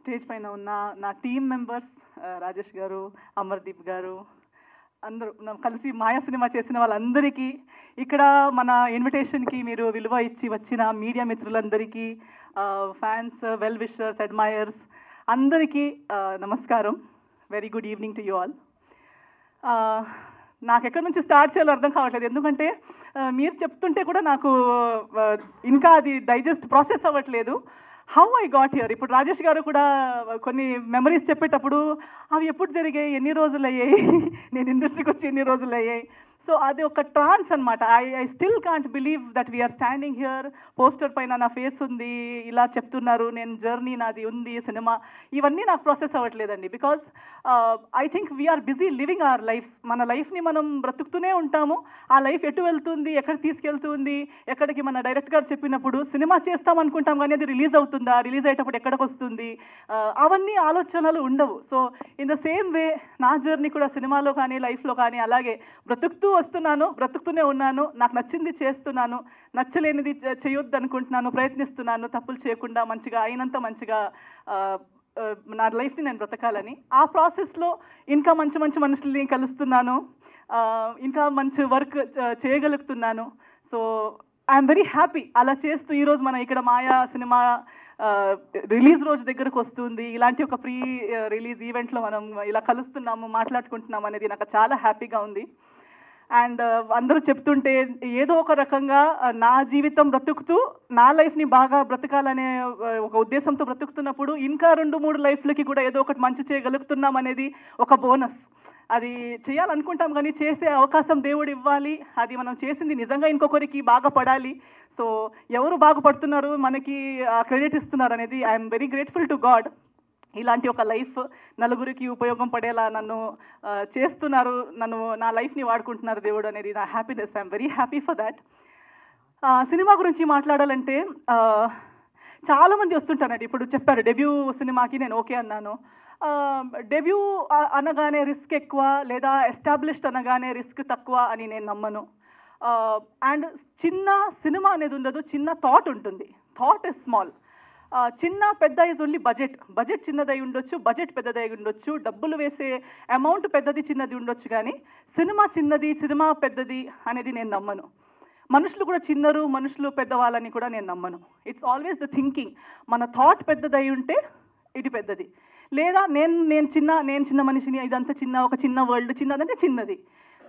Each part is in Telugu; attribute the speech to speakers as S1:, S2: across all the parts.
S1: స్టేజ్ పైన ఉన్న నా టీమ్ మెంబర్స్ రాజేష్ గారు, అమర్దీప్ గారు, అందరూ కలిసి మాయా సినిమా చేసిన వాళ్ళందరికీ, ఇక్కడ మన ఇన్విటేషన్కి మీరు విలువ ఇచ్చి వచ్చిన మీడియా మిత్రులందరికీ, ఫ్యాన్స్, వెల్ విషర్స్, అడ్మైయర్స్ అందరికీ నమస్కారం. Very good evening to you all. నాకు ఎక్కడి నుంచి స్టార్ట్ చేయాలో అర్థం కావట్లేదు, ఎందుకంటే మీరు చెప్తుంటే కూడా నాకు ఇంకా అది డైజెస్ట్ ప్రాసెస్ అవ్వట్లేదు. How I got here. ఇప్పుడు రాజేష్ గారు కూడా కొన్ని మెమరీస్ చెప్పేటప్పుడు అవి ఎప్పుడు జరిగాయి, ఎన్ని రోజులు అయ్యాయి, నేను ఇండస్ట్రీకి వచ్చి ఎన్ని రోజులు అయ్యాయి. సో అది ఒక ట్రాన్స్ అనమాట. I still can't believe that we're standing here. Poster పైన నా ఫేస్ ఉంది, ఇలా చెప్తున్నారు, నేను జర్నీ నాది ఉంది, సినిమా, ఇవన్నీ నాకు ప్రాసెస్ అవ్వట్లేదండి. Because I think we're busy living our life. మన లైఫ్ని మనం బ్రతుకుతూనే ఉంటాము. ఆ లైఫ్ ఎటు వెళ్తుంది, ఎక్కడ తీసుకెళ్తుంది, ఎక్కడికి మన డైరెక్ట్ గారు చెప్పినప్పుడు సినిమా చేస్తాం అనుకుంటాం, కానీ అది రిలీజ్ అవుతుందా, రిలీజ్ అయ్యేటప్పుడు ఎక్కడికి వస్తుంది, అవన్నీ ఆలోచనలు ఉండవు. So in the same way నా జర్నీ కూడా సినిమాలో కానీ లైఫ్లో కానీ అలాగే బ్రతుకుతూ వస్తున్నాను, బ్రతుకుతూనే ఉన్నాను. నాకు నచ్చింది చేస్తున్నాను, నచ్చలేనిది చేయొద్దు అనుకుంటున్నాను, ప్రయత్నిస్తున్నాను తప్పులు చేయకుండా మంచిగా అయినంత మంచిగా నా లైఫ్ని నేను బ్రతకాలని. ఆ ప్రాసెస్లో ఇంకా మంచి మంచి మనుషుల్ని కలుస్తున్నాను, ఇంకా మంచి వర్క్ చేయగలుగుతున్నాను. So I'm very happy. అలా చేస్తూ ఈరోజు మనం ఇక్కడ మాయా సినిమా రిలీజ్ రోజు దగ్గరకు వస్తుంది, ఇలాంటి ఒక ప్రీ రిలీజ్ ఈవెంట్లో మనం ఇలా కలుస్తున్నాము, మాట్లాడుకుంటున్నాము అనేది నాకు చాలా హ్యాపీగా ఉంది. అండ్ అందరూ చెప్తుంటే ఏదో ఒక రకంగా నా జీవితం బ్రతుకుతూ నా లైఫ్ని బాగా బ్రతకాలనే ఒక ఉద్దేశంతో బ్రతుకుతున్నప్పుడు ఇంకా 2-3 లైఫ్లకి కూడా ఏదో ఒకటి మంచి చేయగలుగుతున్నాం అనేది ఒక బోనస్. అది చేయాలనుకుంటాం కానీ చేసే అవకాశం దేవుడు ఇవ్వాలి. అది మనం చేసింది నిజంగా ఇంకొకరికి బాగా పడాలి. సో ఎవరు బాగుపడుతున్నారు, మనకి క్రెడిట్ ఇస్తున్నారు అనేది I'm very grateful to God. ఇలాంటి ఒక లైఫ్ నలుగురికి ఉపయోగం పడేలా నన్ను చేస్తున్నారు, నా లైఫ్ని వాడుకుంటున్నారు దేవుడు అనేది నా happiness. I'm very happy for that. Cinema గురించి మాట్లాడాలంటే చాలామంది వస్తుంటారండి. ఇప్పుడు చెప్పారు డెబ్యూ సినిమాకి నేను ఓకే అన్నాను. డెబ్యూ అనగానే రిస్క్ ఎక్కువ, లేదా ఎస్టాబ్లిష్డ్ అనగానే రిస్క్ తక్కువ అని నేను నమ్మను. అండ్ చిన్న సినిమా అనేది ఉండదు, చిన్న థాట్ ఉంటుంది. Thought is small. చిన్న పెద్ద ఇస్ ఓన్లీ బడ్జెట్ చిన్నదై ఉండొచ్చు, బడ్జెట్ పెద్దదై ఉండొచ్చు, డబ్బులు వేసే అమౌంట్ పెద్దది చిన్నది ఉండొచ్చు, కానీ సినిమా చిన్నది, సినిమా పెద్దది అనేది నేను నమ్మను. మనుషులు కూడా చిన్నరు, మనుషులు పెద్దవాళ్ళని కూడా నేను నమ్మను. It's always the thinking. మన థాట్ పెద్దదై ఉంటే ఇది పెద్దది, లేదా నేను చిన్న మనిషిని, ఇదంతా ఒక చిన్న వరల్డ్, చిన్నదంటే చిన్నది.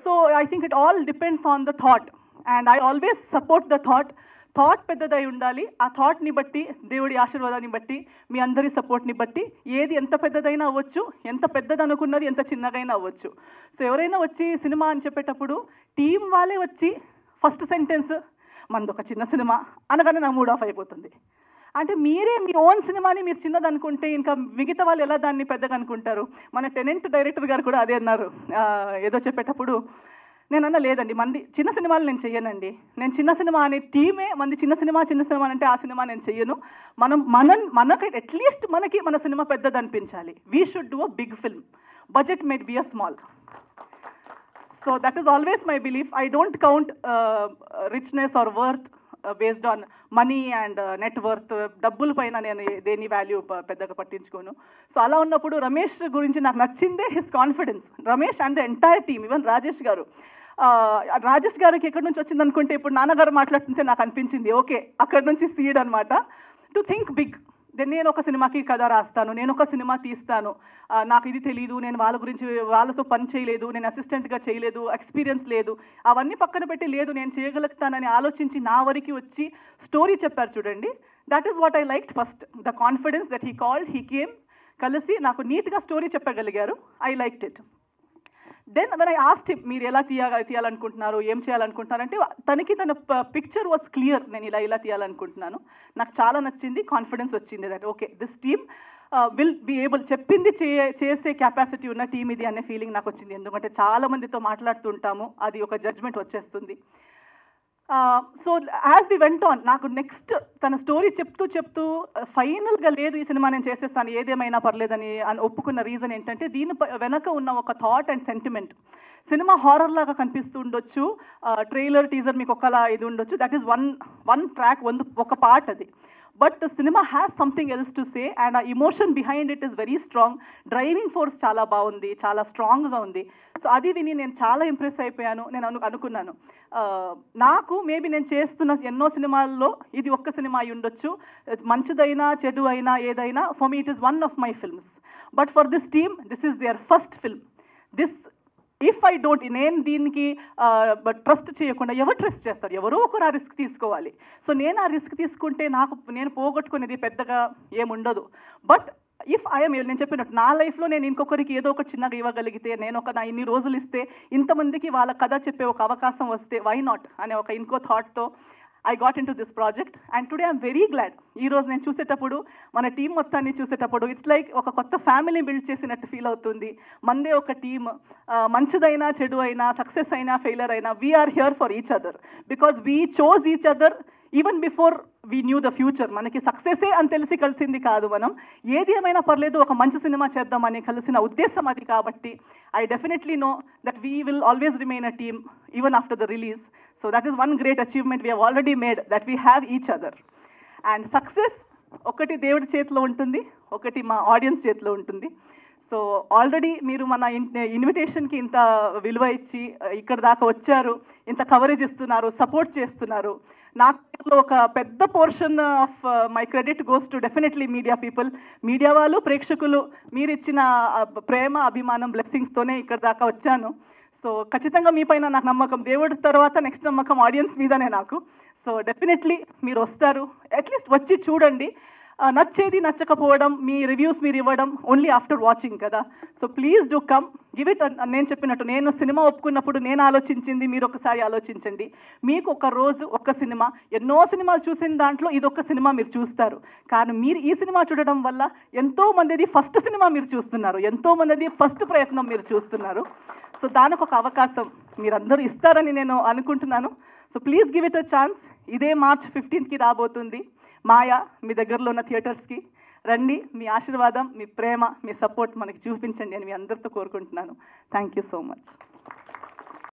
S1: So I think it all depends on the thought, and I always support the thought. Thought పెద్దదై ఉండాలి. ఆ థాట్ని బట్టి, దేవుడి ఆశీర్వాదాన్ని బట్టి, మీ అందరి సపోర్ట్ని బట్టి ఏది ఎంత పెద్దదైనా అవ్వచ్చు, ఎంత పెద్దది అనుకున్నది ఎంత చిన్నగైనా అవ్వచ్చు. సో ఎవరైనా వచ్చి సినిమా అని చెప్పేటప్పుడు టీం వాళ్ళే వచ్చి ఫస్ట్ సెంటెన్స్ మనది ఒక చిన్న సినిమా అనగానే నా మూడ్ ఆఫ్ అయిపోతుంది. అంటే మీరే మీ ఓన్ సినిమాని మీరు చిన్నది అనుకుంటే ఇంకా మిగతా వాళ్ళు ఎలా దాన్ని పెద్దగా అనుకుంటారు? మన టెనెంట్ డైరెక్టర్ గారు కూడా అదే అన్నారు ఏదో చెప్పేటప్పుడు. నేను అన్న లేదండి, మంది చిన్న సినిమాలు నేను చెయ్యనండి. నేను చిన్న సినిమా అనే టీమే మంది చిన్న సినిమా అంటే ఆ సినిమా నేను చెయ్యను. మనకి అట్లీస్ట్ మనకి మన సినిమా పెద్దది అనిపించాలి. We should do a big film. Budget made be a small. So that is always my belief. I don't count richness or worth based on money and net worth. డబ్బుల పైన నేను దేని వాల్యూ పెద్దగా పట్టించుకోను. సో అలా ఉన్నప్పుడు రమేష్ గురించి నాకు నచ్చిందే his confidence. Ramesh and the entire team, even Rajesh గారికి ఎక్కడి నుంచి వచ్చింది అనుకుంటే, ఇప్పుడు నాన్నగారు మాట్లాడుతుంటే నాకు అనిపించింది ఓకే అక్కడి నుంచి సీడ్ అనమాట. To think big. నేను ఒక సినిమాకి కథ రాస్తాను, నేను ఒక సినిమా తీస్తాను, నాకు ఇది తెలీదు, నేను వాళ్ళతో పని చేయలేదు, నేను అసిస్టెంట్గా చేయలేదు, ఎక్స్పీరియన్స్ లేదు, అవన్నీ పక్కన పెట్టి లేదు నేను చేయగలుగుతానని ఆలోచించి నా వరకు వచ్చి స్టోరీ చెప్పారు చూడండి. That is what I liked first. The confidence that he called, he came, కలిసి నాకు నీట్గా స్టోరీ చెప్పగలిగారు. I liked it. Then when I asked him, మీరు ఎలా తీయాలనుకుంటున్నారు, ఏం చేయాలనుకుంటున్నారు అంటే, తన పిక్చర్ వాజ్ క్లియర్. నేను ఇలా తీయాలనుకుంటున్నాను. నాకు చాలా నచ్చింది, కాన్ఫిడెన్స్ వచ్చింది that okay this team will be able, చెప్పింది చేసే కెపాసిటీ ఉన్న టీమ్ ఇది అనే ఫీలింగ్ నాకు వచ్చింది. ఎందుకంటే చాలా మందితో మాట్లాడుతుంటాము, అది ఒక జడ్జ్మెంట్ వచ్చేస్తుంది. So as we went on, నాకు నెక్స్ట్ తన స్టోరీ చెప్తూ ఫైనల్గా లేదు ఈ సినిమా నేను చేసేస్తాను ఏదేమైనా పర్లేదని ఒప్పుకున్న రీజన్ ఏంటంటే, దీని వెనక ఉన్న ఒక thought and sentiment. Cinema horror లాగా కనిపిస్తూ ఉండొచ్చు, ట్రైలర్ టీజర్ మీకు ఒకలా ఇది ఉండొచ్చు. దట్ ఈస్ వన్ ట్రాక్, ఒక పార్ట్ అది. But cinema has something else to say and ఆ emotion behind it is very strong. Driving force చాలా బాగుంది, చాలా స్ట్రాంగ్గా ఉంది. సో అది విని నేను చాలా ఇంప్రెస్ అయిపోయాను. నేను అనుకున్నాను నాకు మేబీ నేను చేస్తున్న ఎన్నో సినిమాల్లో ఇది ఒక్క సినిమా అయి ఉండొచ్చు, మంచిదైనా చెడు అయినా ఏదైనా, for me it is one of my films. But for this team this is their first film. This if I don't, నేను దీనికి ట్రస్ట్ చేయకుండా ఎవరు ట్రస్ట్ చేస్తారు? ఎవరో ఒకరు ఆ రిస్క్ తీసుకోవాలి. సో నేను ఆ రిస్క్ తీసుకుంటే నేను పోగొట్టుకునేది పెద్దగా ఏముండదు. బట్ ఇఫ్ ఐఎమ్, నేను చెప్పినట్టు నా లైఫ్లో నేను ఇంకొకరికి ఏదో ఒక చిన్నగా ఇవ్వగలిగితే, నేను నా ఇన్ని రోజులు ఇస్తే ఇంతమందికి వాళ్ళ కథ చెప్పే ఒక అవకాశం వస్తే వై నాట్ అనే ఒక ఇంకో థాట్తో I got into this project and today I'm very glad. ఈ రోజు నేను చూసేటప్పుడు మన టీం మొత్తాన్ని చూసేటప్పుడు ఇట్స్ లైక్ ఒక కొత్త ఫ్యామిలీ బిల్డ్ చేసినట్టు ఫీల్ అవుతుంది. మందే ఒక టీమ్, మంచిదైనా చెడు అయినా సక్సెస్ అయినా ఫెయిలర్ అయినా we are here for each other because we chose each other even before we knew the future. మనకి సక్సెసే అని తెలిసి కలిసింది కాదు, మనం ఏది ఏమైనా పర్లేదు ఒక మంచి సినిమా చేద్దామని కలిసిన ఉద్దేశం అది. కాబట్టి I definitely know that we will always remain a team even after the release. So that is one great achievement we have already made, that we have each other. And success ఒకటి దేవుడి చేతిలో ఉంటుంది, ఒకటి మా ఆడియన్స్ చేతిలో ఉంటుంది. సో ఆల్రెడీ మీరు మన ఇన్విటేషన్కి ఇంత విలువ ఇచ్చి ఇక్కడ దాకా వచ్చారు, ఇంత కవరేజ్ ఇస్తున్నారు, సపోర్ట్ చేస్తున్నారు. నాకు ఒక పెద్ద portion of my credit goes to definitely media people. Media వాళ్ళు, ప్రేక్షకులు, మీరు ఇచ్చిన ప్రేమ, అభిమానం, బ్లెస్సింగ్స్తోనే ఇక్కడ దాకా వచ్చాను. సో ఖచ్చితంగా మీ పైన నాకు నమ్మకం, దేవుడి తర్వాత నెక్స్ట్ నమ్మకం ఆడియన్స్ మీదనే నాకు. సో డెఫినెట్లీ మీరు వస్తారు, అట్లీస్ట్ వచ్చి చూడండి. నచ్చేది నచ్చకపోవడం, మీ రివ్యూస్ మీరు ఇవ్వడం ఓన్లీ ఆఫ్టర్ వాచింగ్ కదా. So please do come, give it. నేను చెప్పినట్టు నేను సినిమా ఒప్పుకున్నప్పుడు నేను ఆలోచించింది మీరు ఒకసారి ఆలోచించండి. మీకు ఒక రోజు ఒక్క సినిమా, ఎన్నో సినిమాలు చూసిన దాంట్లో ఇదొక్క సినిమా మీరు చూస్తారు. కానీ మీరు ఈ సినిమా చూడడం వల్ల ఎంతో మందిది ఫస్ట్ సినిమా మీరు చూస్తున్నారు, ఎంతో మందిది ఫస్ట్ ప్రయత్నం మీరు చూస్తున్నారు. సో దానికి ఒక అవకాశం మీరందరూ ఇస్తారని నేను అనుకుంటున్నాను. So please give it a chance. ఇదే March 15కి రాబోతుంది మాయా, మీ దగ్గరలో ఉన్న థియేటర్స్కి రండి. మీ ఆశీర్వాదం, మీ ప్రేమ, మీ సపోర్ట్ మనకి చూపించండి అని మీ అందరితో కోరుకుంటున్నాను. Thank you so much.